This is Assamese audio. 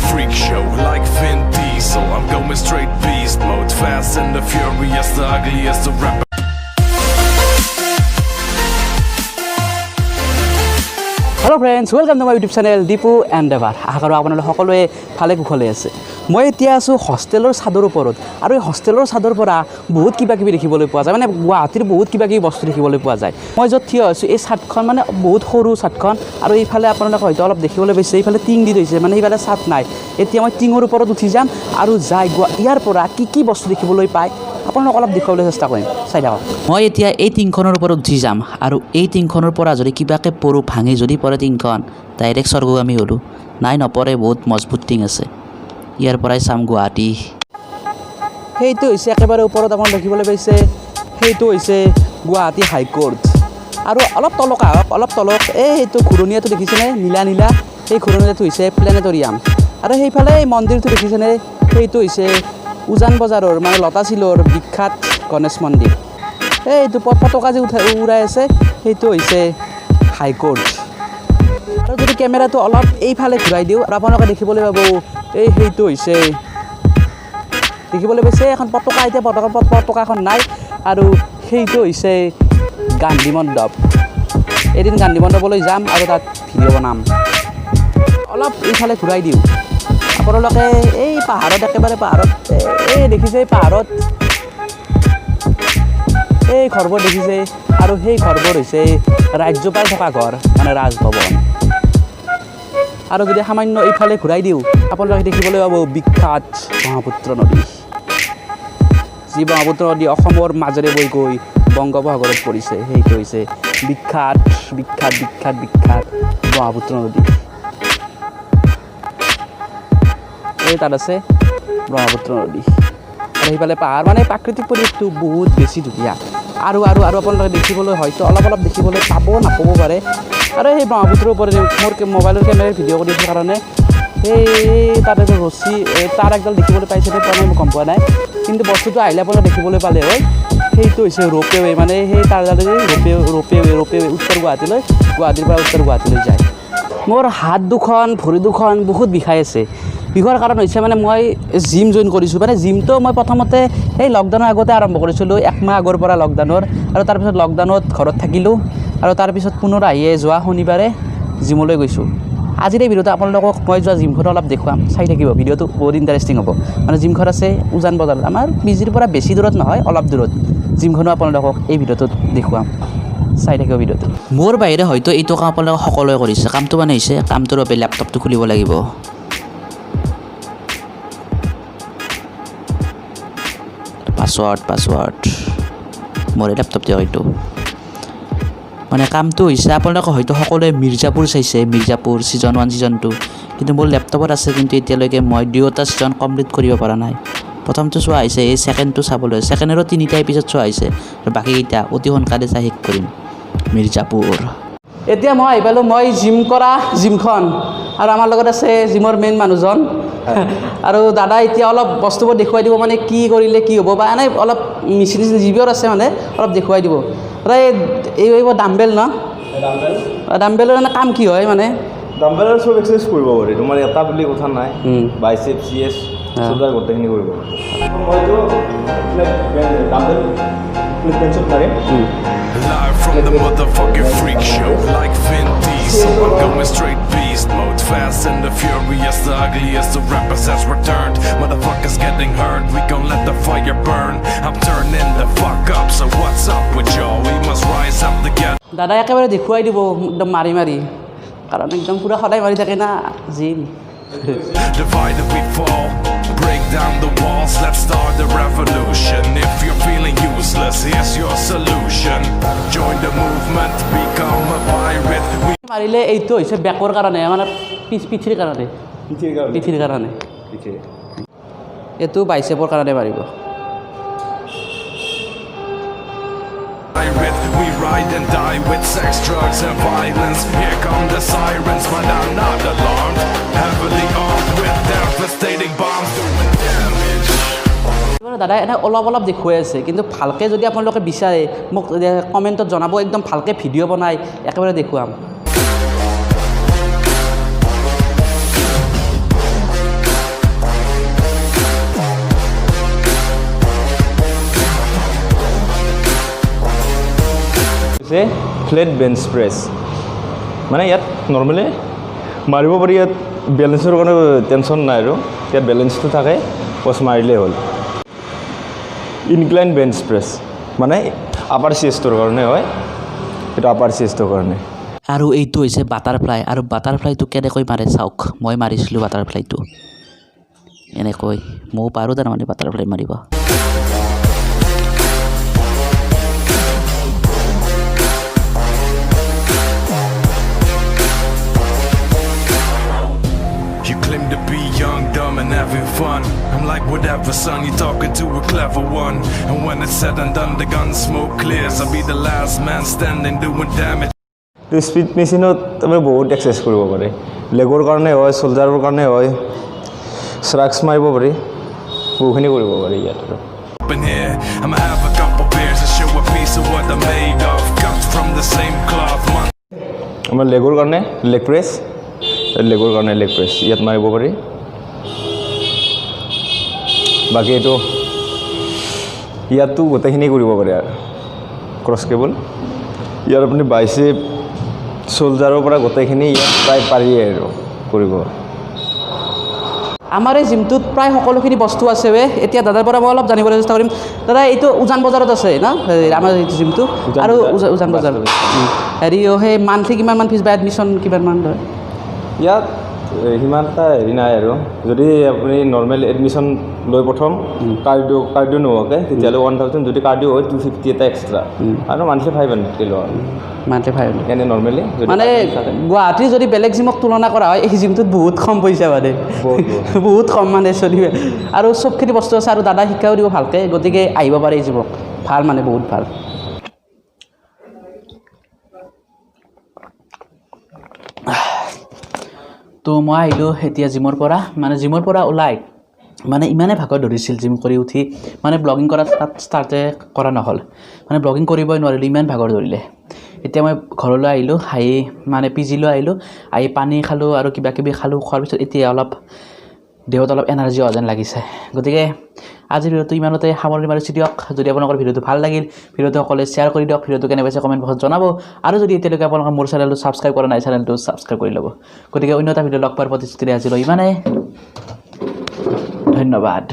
freak show like Vin Diesel. I'm going straight beast mode, fast and the furious, the ugliest, the rapper. Hello friends, welcome to my YouTube channel Dipu and Devar. আশা কৰোঁ আপোনালোক সকলোৱে ভালে কুশলে আছে। মই এতিয়া আছো হোষ্টেলৰ ছাদৰ ওপৰত আৰু এই হোষ্টেলৰ ছাদৰ পৰা বহুত কিবা কিবি দেখিবলৈ পোৱা যায়, মানে গুৱাহাটীৰ বহুত কিবা কিবি বস্তু দেখিবলৈ পোৱা যায়। মই য'ত থিয় হৈছোঁ এই ছাদখন মানে বহুত সৰু ছাদখন আৰু এইফালে আপোনালোকে হয়তো অলপ দেখিবলৈ পাইছে, এইফালে টিং দি থৈছে, মানে এইফালে ছাদ নাই। এতিয়া মই টিঙৰ ওপৰত উঠি যাম আৰু যাই ইয়াৰ পৰা কি বস্তু দেখিবলৈ পায় আপোনালোকক অলপ দেখুৱাবলৈ চেষ্টা কৰিম, চাই থাকক। মই এতিয়া এই টিংখনৰ ওপৰত উঠি যাম আৰু এই টিংখনৰ পৰা যদি কিবাকে পৰো ভাঙি যদি পৰে টিংখন ডাইৰেক্ট স্বৰ্গগামী হ'লোঁ। নাই নপৰে, বহুত মজবুত টিং আছে। ইয়াৰ পৰাই চাম গুৱাহাটী। সেইটো হৈছে একেবাৰে ওপৰত আপোনালোকে দেখিবলৈ পাইছে, সেইটো হৈছে গুৱাহাটী হাইকোৰ্ট। আৰু অলপ তলক আহক, অলপ তলক এইটো ঘূৰণীয়াটো দেখিছেনে নীলা নীলা, সেই ঘূৰণীয়াটো হৈছে প্লেনেটৰিয়াম। আৰু সেইফালে এই মন্দিৰটো দেখিছেনে, সেইটো হৈছে উজান বজাৰৰ মানে লতাশিলৰ বিখ্যাত গণেশ মন্দিৰ। এইটো পতাকা যে উৰাই আছে সেইটো হৈছে হাইকোৰ্ট। আৰু যদি কেমেৰাটো অলপ এইফালে ঘূৰাই দিওঁ আৰু আপোনালোকে দেখিবলৈ পাব সেইটো হৈছে, দেখিবলৈ পাইছে এখন পতাকা। এতিয়া পতাকাখন নাই আৰু সেইটো হৈছে গান্ধী মণ্ডপ। এদিন গান্ধী মণ্ডপলৈ যাম আৰু তাত ভিডিঅ' বনাম। অলপ এইফালে ঘূৰাই দিওঁ আপোনালোকে এই পাহাৰত, একেবাৰে পাহাৰত এই দেখিছে, এই পাহাৰত এই ঘৰবোৰ দেখিছে আৰু সেই ঘৰবোৰ হৈছে ৰাজ্যপাল থকা ঘৰ, মানে ৰাজভৱন। আৰু যদি সামান্য এইফালে ঘূৰাই দিওঁ আপোনালোকে দেখিবলৈ পাব বিখ্যাত ব্ৰহ্মপুত্ৰ নদী। যি ব্ৰহ্মপুত্ৰ নদী অসমৰ মাজেৰে বৈ গৈ বংগোপসাগৰত পৰিছে, সেইটো হৈছে বিখ্যাত বিখ্যাত বিখ্যাত বিখ্যাত ব্ৰহ্মপুত্ৰ নদী। এই তাত আছে ব্ৰহ্মপুত্ৰ নদী আৰু সেইফালে পাহাৰ, মানে প্ৰাকৃতিক পৰিৱেশটো বহুত বেছি ধুনীয়া। আৰু আৰু আৰু আপোনালোকে দেখিবলৈ হয়তো অলপ দেখিবলৈ পাব নাপাব পাৰে। আৰু সেই ব্ৰহ্মপুত্ৰৰ ওপৰত মোৰ মোবাইলৰ কেমেৰাৰ ভিডিঅ' কৰি আছোঁ কাৰণে সেই তাত এজন ৰছী তাৰ একডাল দেখিবলৈ পাইছে নে পোৱা নাই মই গম পোৱা নাই, কিন্তু বস্তুটো আহিলে আপোনালোকে দেখিবলৈ পালে হয়। সেইটো হৈছে ৰোপৱে, মানে সেই তাৰডালেৰে ৰোপৱে উত্তৰ গুৱাহাটীলৈ, গুৱাহাটীৰ পৰা উত্তৰ গুৱাহাটীলৈ যায়। মোৰ হাত দুখন ভৰি দুখন বহুত বিষাই আছে। বিষৰ কাৰণ হৈছে মানে মই জিম জইন কৰিছোঁ। মানে জিমটো মই প্ৰথমতে এই লকডাউনৰ আগতে আৰম্ভ কৰিছিলোঁ, একমাহ আগৰ পৰা লকডাউনৰ। আৰু তাৰপিছত লকডাউনত ঘৰত থাকিলোঁ আৰু তাৰপিছত পুনৰ আহিয়ে যোৱা শনিবাৰে জিমলৈ গৈছোঁ। আজিৰ এই ভিডিঅ'টো আপোনালোকক মই যোৱা জিমখন অলপ দেখুৱাম, চাই থাকিব। ভিডিঅ'টো বহুত ইণ্টাৰেষ্টিং হ'ব। মানে জিমখন আছে উজান বজাৰত, আমাৰ পিজিৰ পৰা বেছি দূৰত নহয়, অলপ দূৰত। জিমখনো আপোনালোকক এই ভিডিঅ'টোত দেখুৱাম, চাই থাকিব ভিডিঅ'টো। মোৰ বাহিৰে হয়তো এইটো কাম আপোনালোকে সকলোৱে কৰিছে। কামটো মানে হৈছে, কামটোৰ বাবে লেপটপটো খুলিব লাগিব। পাছৱাৰ্ড মোৰ লেপটপটো হয়তো মানে কামটো হৈছে, আপোনালোকে হয়তো সকলোৱে মিৰ্জাপুৰ চাইছে, মিৰ্জাপুৰ ছিজন 1 ছিজন 2, কিন্তু মোৰ লেপটপত আছে, কিন্তু এতিয়ালৈকে মই দুয়োটা ছিজন কমপ্লিট কৰিব পৰা নাই। প্ৰথমটো চোৱা হৈছে, এই ছেকেণ্ডটো চাবলৈ, ছেকেণ্ডৰো 3টা এপিছড চোৱা হৈছে আৰু বাকীকেইটা অতি সোনকালে চাই শেষ কৰিম। মিৰ্জাপুৰ। এতিয়া মই আহি পালোঁ মই জিম কৰা জিমখন, আৰু আমাৰ লগত আছে জিমৰ মেইন মানুহজন। আৰু দাদা এতিয়া অলপ বস্তুবোৰ দেখুৱাই দিব, মানে কি কৰিলে কি হ'ব, বা এনেই অলপ মেচিন যিবোৰ আছে মানে অলপ দেখুৱাই দিব। এইবোৰ ডাম্বেল ন, ডাম্বেলৰ মানে কাম কি হয়? মানে ডাম্বেলৰ চব এক্সাৰচাইজ কৰিব পাৰি, তোমাৰ এটা বুলি কথা নাই। বাইচেপ চিএছ চোল্ডাৰ গোটেইখিনি কৰিব পাৰি। মইতো ডাম্বেল বেঞ্চত মাৰিম। Live from the motherfucking freak show like Vin Diesel. I'm going straight beast mode, fast and the furious, the ugliest, the rappers has returned. Motherfuckers getting hurt, we gon' let the fire burn. I'm turning the fuck up, so what's up with y'all? We must rise up together. দাদা একেবাৰে দেখুৱাই দিব একদম মাৰি মাৰি, কাৰণ একদম পুৰা সদায় মাৰি থাকে না gym. Divided we fall, break down the walls, let's start the revolution. If you're feeling useless, here's your solution. Join the movement, become a pirate. মাৰিলে এইটো হৈছে বেকৰ কাৰণে, মানে পিঠিৰ কাৰণে, পিঠিৰ কাৰণে। এইটো বাইচেপৰ কাৰণে মাৰিব। We ride and die with sex, drugs and violence. Here come the sirens, but I'm not alarmed. Heavily armed with devastating bombs doing damage. দাদা এনে অলপ দেখুৱাই আছে, কিন্তু ভালকৈ যদি আপোনালোকে বিচাৰে মোক কমেণ্টত জনাব, একদম ভালকৈ ভিডিঅ' বনাই একেবাৰে দেখুৱাম। হৈছে ফ্লেট বেঞ্চ প্ৰেছ মানে ইয়াত নৰ্মেলি মাৰিব পাৰি ইয়াত বেলেঞ্চৰ কাৰণে টেনশ্যন নাই আৰু ইয়াত বেলেঞ্চটো থাকে পচ মাৰিলেই হ'ল ইনক্লাইন বেঞ্চ প্ৰেছ মানে আপাৰ চেষ্টৰ কাৰণে হয় এইটো আপাৰ চেষ্টৰ কাৰণে আৰু এইটো হৈছে বাটাৰফ্লাই আৰু বাটাৰফ্লাইটো কেনেকৈ মাৰে চাওক মই মাৰিছিলোঁ বাটাৰফ্লাইটো এনেকৈ ময়ো পাৰোঁ তাৰমানে বাটাৰফ্লাই মাৰিব You claim to be young, dumb, and having fun. I'm like, whatever, son, you're talking to a clever one. And when it's said and done, the gun smoke clears. I'll be the last man standing doing damage. তো স্পীড মেচিনত তুমি বহুত এক্সাৰচাইজ কৰিব পাৰি লেগৰ কাৰণে হয় চল্ডাৰৰ কাৰণে হয় শ্ৰাক্স মাৰিব পাৰি বহুখিনি কৰিব পাৰি ইয়াত Up in here, I'ma have a couple beers and show a piece of what I'm made of. Cut from the same cloth, man. আমাৰ লেগৰ কাৰণে লেগ প্ৰেছ লেগৰ কাৰণে লেগ প্ৰেছ ইয়াত মাৰিব পাৰি বাকী এইটো ইয়াতো গোটেইখিনি কৰিব পাৰি আৰু ক্ৰছ কেবল ইয়াত আপুনি বাইচেপ চল্ডাৰৰ পৰা গোটেইখিনি ইয়াত প্ৰায় পাৰিয়ে আৰু কৰিব আমাৰ এই জিমটোত প্ৰায় সকলোখিনি বস্তু আছে এতিয়া দাদাৰ পৰা মই অলপ জানিবলৈ চেষ্টা কৰিম দাদা এইটো উজান বজাৰত আছে ন আমাৰ এইটো জিমটো আৰু উজান বজাৰত হেৰি সেই মান্থলি কিমানমান ফিজ বা এডমিশ্যন কিমানমান হয় ইয়াত সিমান এটা হেৰি নাই আৰু যদি আপুনি নৰ্মেল এডমিশ্যন লৈ প্ৰথম কাৰ্ডিঅ' নোহোৱাকৈ তেতিয়াহ'লে 1000 যদি কাৰ্ডিঅ' হয় 250 এটা এক্সট্ৰা আৰু মান্থলি 500 লওঁ মান্থলি 500 এনে নৰ্মেলি মানে গুৱাহাটীৰ যদি বেলেগ জিমক তুলনা কৰা হয় এই জিমটোত বহুত কম পইচা মানে বহুত কম মানে চলিবে আৰু চবখিনি বস্তু আছে আৰু দাদা শিকাও দিব ভালকৈ গতিকে আহিব পাৰে এই জিমক ভাল মানে বহুত ভাল তো মই আহিলোঁ এতিয়া জিমৰ পৰা ওলাই মানে ইমানেই ভাগৰ ধৰিছিল জিম কৰি উঠি মানে ব্লগিং কৰা তাত ষ্টাৰ্টে কৰা নহ'ল মানে ব্লগিং কৰিবই নোৱাৰিলোঁ ইমান ভাগৰ ধৰিলে এতিয়া মই ঘৰলৈ আহিলোঁ আহি মানে পিজিলৈ আহিলোঁ আহি পানী খালোঁ আৰু কিবা কিবি খালোঁ খোৱাৰ পিছত এতিয়া অলপ দেহত অলপ এনাৰ্জি হোৱা যেন লাগিছে গতিকে আজিৰ ভিডিঅ'টো ইমানতে সামৰণি মাৰিছোঁ দিয়ক যদি আপোনালোকৰ ভিডিঅ'টো ভাল লাগিল ভিডিঅ'টো সকলোৱে শ্বেয়াৰ কৰি দিয়ক ভিডিঅ'টো কেনে পাইছে কমেণ্ট বক্সত জনাব আৰু যদি এতিয়ালৈকে আপোনালোকৰ মোৰ চেনেলটো ছাবস্ক্ৰাইব কৰা নাই চেনেলটো ছাবস্ক্ৰাইব কৰি ল'ব গতিকে অন্য এটা ভিডিঅ' লগ পোৱাৰ প্ৰতিশ্ৰুতিৰে আজিলৈ ইমানেই ধন্যবাদ